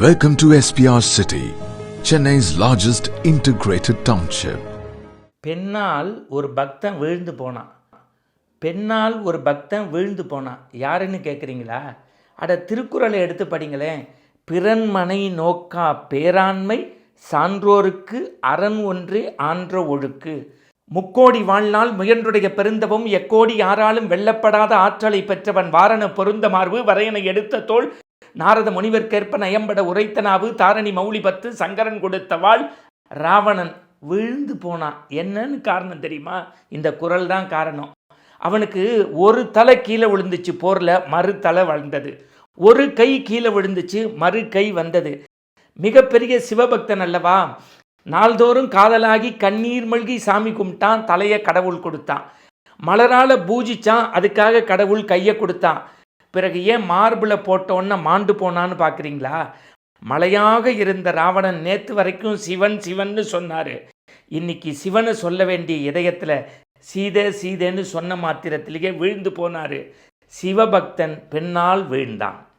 Welcome to SPR City, Chennai's largest integrated township. பெண்ணால் ஒரு பக்தன் வீழ்ந்து போனான். பெண்ணால் ஒரு பக்தன் வீழ்ந்து போனான். யாருன்னு கேட்குறீங்களா? அட, திருக்குறளை எடுத்து படிங்களேன். பிறன்மனை நோக்கா பேராண்மை சான்றோருக்கு அரண் ஒன்றே ஆன்ற ஒழுக்கு. முக்கோடி வாழ்நாள் முயன்றுடைய பெருந்தவம் எக்கோடி யாராலும் வெல்லப்படாத ஆற்றலை பெற்றவன் வாரண பொருந்த மார்பு வரையனை எடுத்த தோள் நாரத முனிவர்க்கேற்ப நயம்பட உரைத்தனாவு தாரணி மௌலி பத்து சங்கரன் கொடுத்த வாழ். ராவணன் விழுந்து போனான். என்னன்னு காரணம் தெரியுமா? இந்த குறள் தான் காரணம். அவனுக்கு ஒரு தலை கீழே விழுந்துச்சு போரில், மறு தலை வளர்ந்தது. ஒரு கை கீழே விழுந்துச்சு, மறு கை வந்தது. மிகப்பெரிய சிவபக்தன் அல்லவா? நாள்தோறும் காதலாகி கண்ணீர் மல்கி சாமி கும்பிட்டான், தலையை கடவுள் கொடுத்தான். மலரால் பூஜிச்சான், அதுக்காக கடவுள் கையை கொடுத்தான். பிறகு ஏன் மார்பில் போட்டோன்னு மாண்டு போனான்னு பார்க்குறீங்களா? மலையாக இருந்த ராவணன் நேற்று வரைக்கும் சிவன் சிவன்னு சொன்னார். இன்னைக்கு சிவனை சொல்ல வேண்டிய இதயத்தில் சீதை சீதைன்னு சொன்ன மாத்திரத்திலேயே விழுந்து போனார். சிவபக்தன் பெண்ணால் வீழ்ந்தான்.